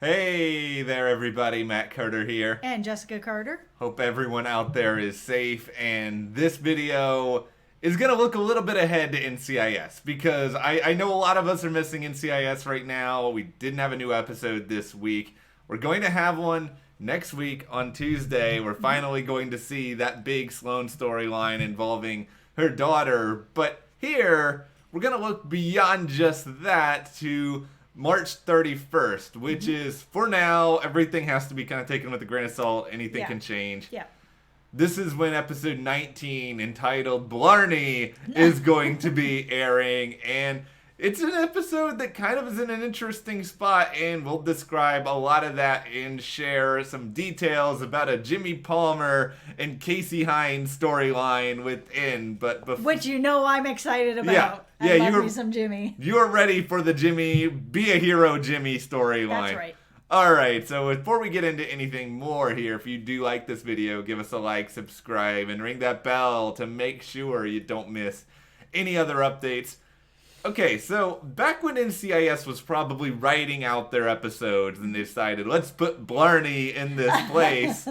Hey there, everybody. Matt Carter here. And Jessica Carter. Hope everyone out there is safe. And this video is going to look a little bit ahead to NCIS because I know a lot of us are missing NCIS right now. We didn't have a new episode this week. We're going to have one next week on Tuesday. We're finally going to see that big Sloane storyline involving her daughter. But here, we're going to look beyond just that to March 31st, which is, for now, everything has to be kind of taken with a grain of salt. Anything can change. Yeah. This is when episode 19, entitled Blarney, is going to be airing. And it's an episode that kind of is in an interesting spot, and we'll describe a lot of that and share some details about a Jimmy Palmer and Kasie Hines storyline within. Which you know I'm excited about. I love me some Jimmy. You are ready for the Jimmy, be a hero Jimmy storyline. That's right. Alright, so before we get into anything more here, if you do like this video, give us a like, subscribe, and ring that bell to make sure you don't miss any other updates. Okay, so back when NCIS was probably writing out their episodes and they decided, let's put Blarney in this place,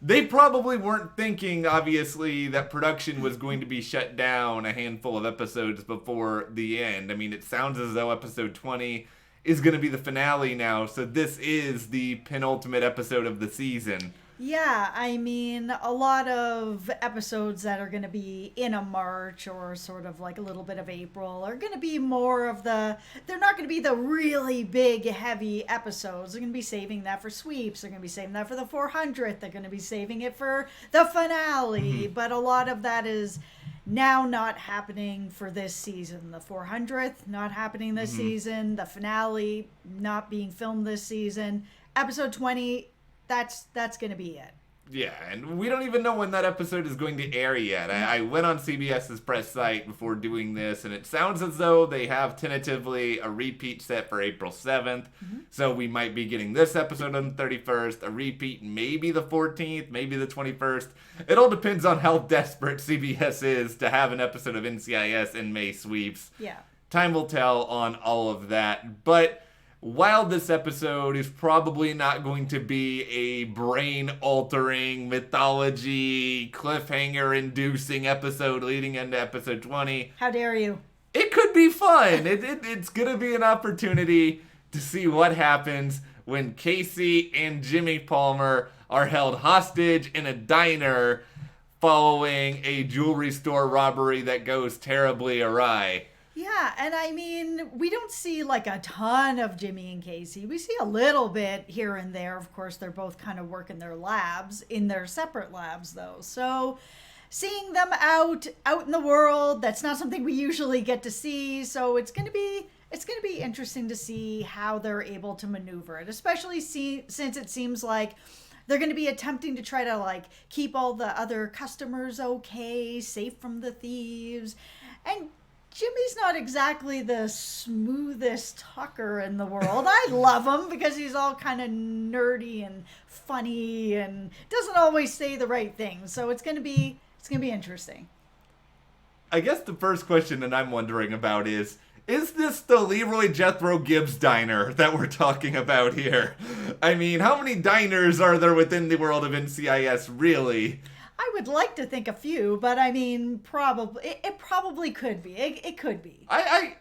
they probably weren't thinking, obviously, that production was going to be shut down a handful of episodes before the end. I mean, it sounds as though episode 20 is going to be the finale now, so this is the penultimate episode of the season. Yeah, I mean, a lot of episodes that are going to be in a March or sort of like a little bit of April are going to be more of they're not going to be the really big, heavy episodes. They're going to be saving that for sweeps. They're going to be saving that for the 400th. They're going to be saving it for the finale. But a lot of that is now not happening for this season. The 400th not happening this season. The finale not being filmed this season. Episode 20... That's going to be it. Yeah, and we don't even know when that episode is going to air yet. I went on CBS's press site before doing this, and it sounds as though they have tentatively a repeat set for April 7th. So we might be getting this episode on the 31st, a repeat maybe the 14th, maybe the 21st. It all depends on how desperate CBS is to have an episode of NCIS in May sweeps. Yeah. Time will tell on all of that, but while this episode is probably not going to be a brain-altering, mythology, cliffhanger-inducing episode leading into episode 20... How dare you? It could be fun. It's going to be an opportunity to see what happens when Kasie and Jimmy Palmer are held hostage in a diner following a jewelry store robbery that goes terribly awry. Yeah, and I mean, we don't see like a ton of Jimmy and Kasie. We see a little bit here and there. Of course, they're both kind of working their labs, in their separate labs though. So seeing them out in the world, that's not something we usually get to see. So it's going to be interesting to see how they're able to maneuver it, especially since it seems like they're going to be attempting to try to like keep all the other customers okay, safe from the thieves. And Jimmy's not exactly the smoothest talker in the world. I love him because he's all kind of nerdy and funny and doesn't always say the right thing. So it's gonna be interesting. I guess the first question that I'm wondering about is this the Leroy Jethro Gibbs diner that we're talking about here? I mean, how many diners are there within the world of NCIS, really? I would like to think a few, but I mean, it probably could be. It could be. I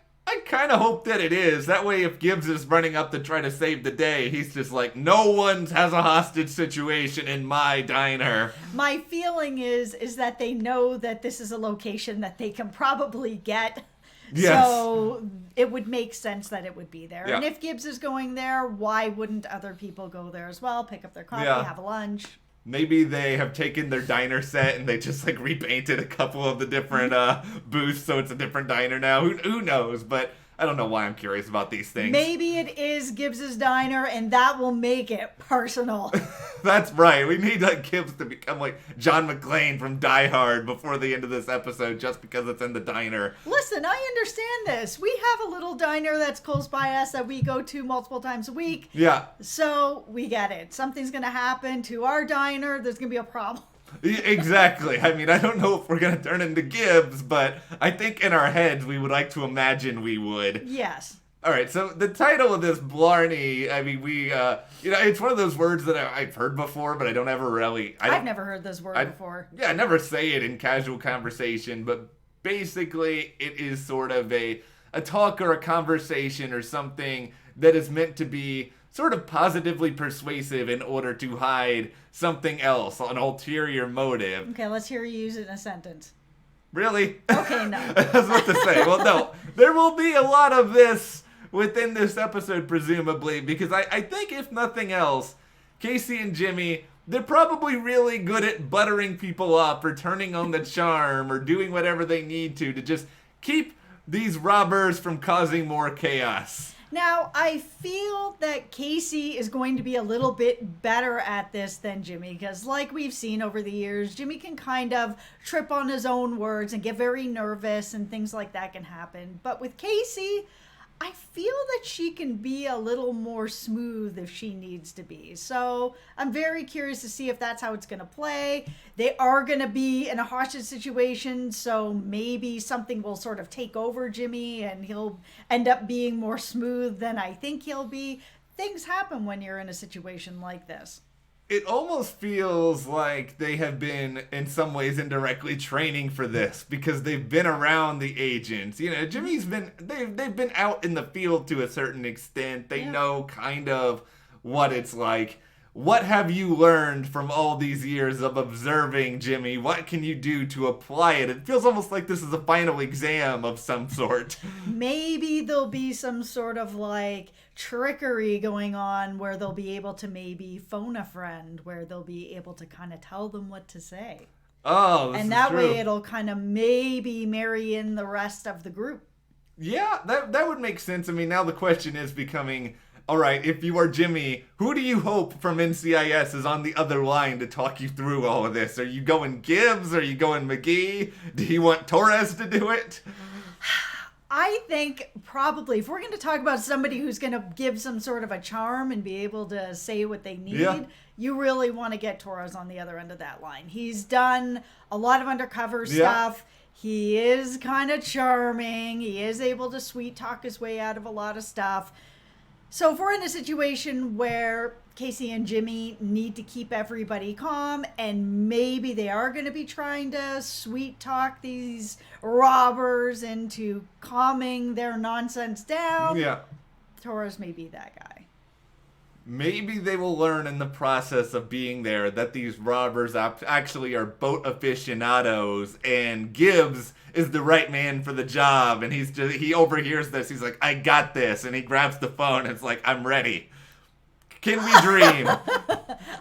kind of hope that it is. That way, if Gibbs is running up to try to save the day, he's just like, no one has a hostage situation in my diner. My feeling is that they know that this is a location that they can probably get. Yes. So it would make sense that it would be there. Yeah. And if Gibbs is going there, why wouldn't other people go there as well? Pick up their coffee, have a lunch. Maybe they have taken their diner set and they just like repainted a couple of the different booths so it's a different diner now. Who knows? But I don't know why I'm curious about these things. Maybe it is Gibbs's diner and that will make it personal. That's right. We need like Gibbs to become like John McClane from Die Hard before the end of this episode just because it's in the diner. Listen, I understand this. We have a little diner that's close by us that we go to multiple times a week. Yeah. So we get it. Something's going to happen to our diner. There's going to be a problem. Exactly. I mean, I don't know if we're going to turn into Gibbs, but I think in our heads we would like to imagine we would. Yes. All right, so the title of this, Blarney, I mean, it's one of those words that I've heard before, but I don't ever really... I've never heard this word before. Yeah, I never say it in casual conversation, but basically it is sort of a talk or a conversation or something that is meant to be sort of positively persuasive in order to hide something else, an ulterior motive. Okay, let's hear you use it in a sentence. Really? Okay, no. I was about to say, well, no, there will be a lot of this within this episode, presumably, because I think, if nothing else, Kasie and Jimmy, they're probably really good at buttering people up or turning on the charm or doing whatever they need to just keep these robbers from causing more chaos. Now, I feel that Kasie is going to be a little bit better at this than Jimmy, because like we've seen over the years, Jimmy can kind of trip on his own words and get very nervous, and things like that can happen. But with Kasie, I feel that she can be a little more smooth if she needs to be. So I'm very curious to see if that's how it's going to play. They are going to be in a hostage situation, so maybe something will sort of take over Jimmy and he'll end up being more smooth than I think he'll be. Things happen when you're in a situation like this. It almost feels like they have been, in some ways, indirectly training for this because they've been around the agents. You know, Jimmy's been, they've been out in the field to a certain extent. They know kind of what it's like. What have you learned from all these years of observing Jimmy? What can you do to apply it? It feels almost like this is a final exam of some sort. Maybe there'll be some sort of like trickery going on where they'll be able to maybe phone a friend, where they'll be able to kind of tell them what to say. Oh, this and is that true. way it'll kind of maybe marry in the rest of the group. Yeah, that would make sense. I mean, now the question is becoming, all right, if you are Jimmy, who do you hope from NCIS is on the other line to talk you through all of this? Are you going Gibbs? Are you going McGee? Do you want Torres to do it? I think probably if we're going to talk about somebody who's going to give some sort of a charm and be able to say what they need, you really want to get Torres on the other end of that line. He's done a lot of undercover stuff. He is kind of charming. He is able to sweet talk his way out of a lot of stuff. So if we're in a situation where Kasie and Jimmy need to keep everybody calm, and maybe they are going to be trying to sweet talk these robbers into calming their nonsense down, Torres may be that guy. Maybe they will learn in the process of being there that these robbers actually are boat aficionados, and Gibbs is the right man for the job, and he overhears this. He's like, I got this, and he grabs the phone and it's like, I'm ready. Can we dream?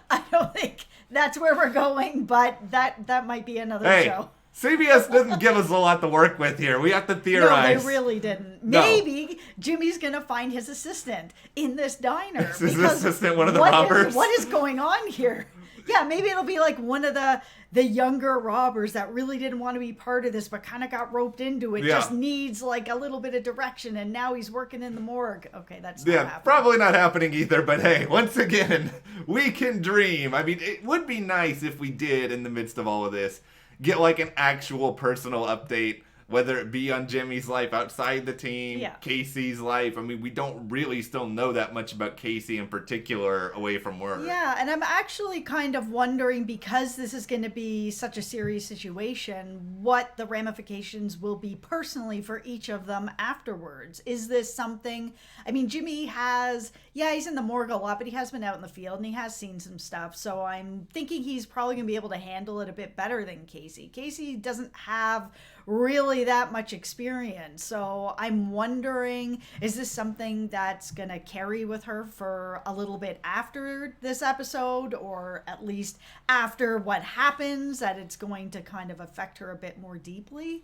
I don't think that's where we're going, but that might be another show. CBS doesn't give us a lot to work with here. We have to theorize. No, they really didn't. Maybe Jimmy's going to find his assistant in this diner. Is his assistant one of the robbers? What is going on here? Yeah, maybe it'll be like one of the younger robbers that really didn't want to be part of this but kind of got roped into it. Just needs like a little bit of direction, and now he's working in the morgue. Okay, that's not happening. Probably not happening either, but hey, once again, we can dream. I mean, it would be nice if we did, in the midst of all of this, get like an actual personal update, whether it be on Jimmy's life outside the team, Kasie's life. I mean, we don't really still know that much about Kasie in particular away from work. Yeah, and I'm actually kind of wondering, because this is going to be such a serious situation, what the ramifications will be personally for each of them afterwards. Is this something, I mean, Jimmy has, he's in the morgue a lot, but he has been out in the field and he has seen some stuff. So I'm thinking he's probably going to be able to handle it a bit better than Kasie. Kasie doesn't have really that much experience. So I'm wondering, is this something that's going to carry with her for a little bit after this episode, or at least after what happens, that it's going to kind of affect her a bit more deeply?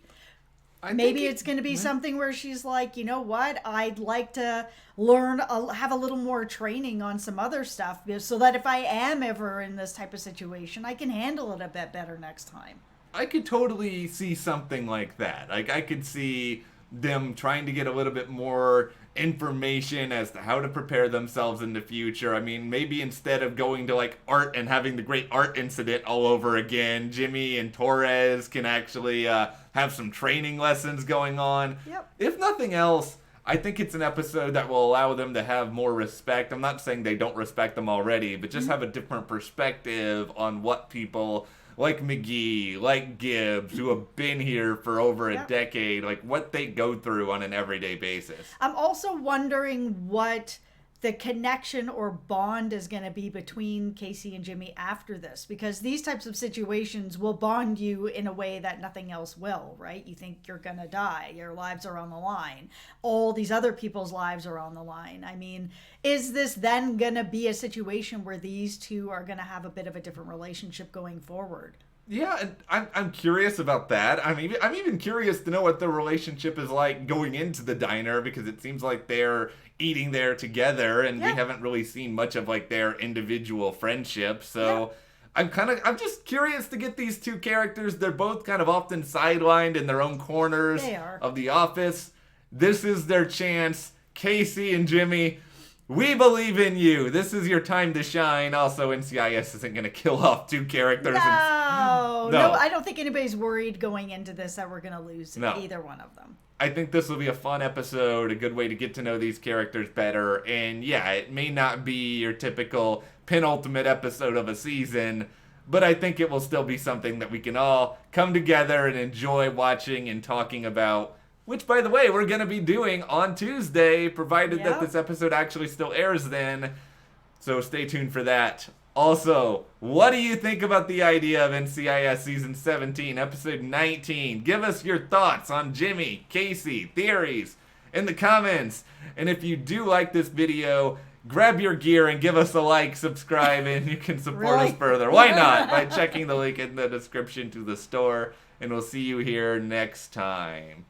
Maybe it's going to be something where she's like, you know what, I'd like to learn, have a little more training on some other stuff, so that if I am ever in this type of situation, I can handle it a bit better next time. I could totally see something like that. Like, I could see them trying to get a little bit more information as to how to prepare themselves in the future. I mean, maybe instead of going to like art and having the great art incident all over again, Jimmy and Torres can actually have some training lessons going on. Yep. If nothing else, I think it's an episode that will allow them to have more respect. I'm not saying they don't respect them already, but just have a different perspective on what people like McGee, like Gibbs, who have been here for over a decade, like what they go through on an everyday basis. I'm also wondering what the connection or bond is going to be between Kasie and Jimmy after this, because these types of situations will bond you in a way that nothing else will, right? You think you're going to die. Your lives are on the line. All these other people's lives are on the line. I mean, is this then going to be a situation where these two are going to have a bit of a different relationship going forward? Yeah, and I'm curious about that. I'm even curious to know what the relationship is like going into the diner, because it seems like they're eating there together, and we haven't really seen much of like their individual friendship. So I'm just curious to get these two characters. They're both kind of often sidelined in their own corners of the office. This is their chance. Kasie and Jimmy, we believe in you. This is your time to shine. Also, NCIS isn't going to kill off two characters. No, I don't think anybody's worried going into this that we're going to lose either one of them. I think this will be a fun episode, a good way to get to know these characters better. And yeah, it may not be your typical penultimate episode of a season, but I think it will still be something that we can all come together and enjoy watching and talking about. Which, by the way, we're going to be doing on Tuesday, provided that this episode actually still airs then. So stay tuned for that. Also, what do you think about the idea of NCIS Season 17, Episode 19? Give us your thoughts on Jimmy, Kasie, theories in the comments. And if you do like this video, grab your gear and give us a like, subscribe, and you can support us further. Why not? By checking the link in the description to the store. And we'll see you here next time.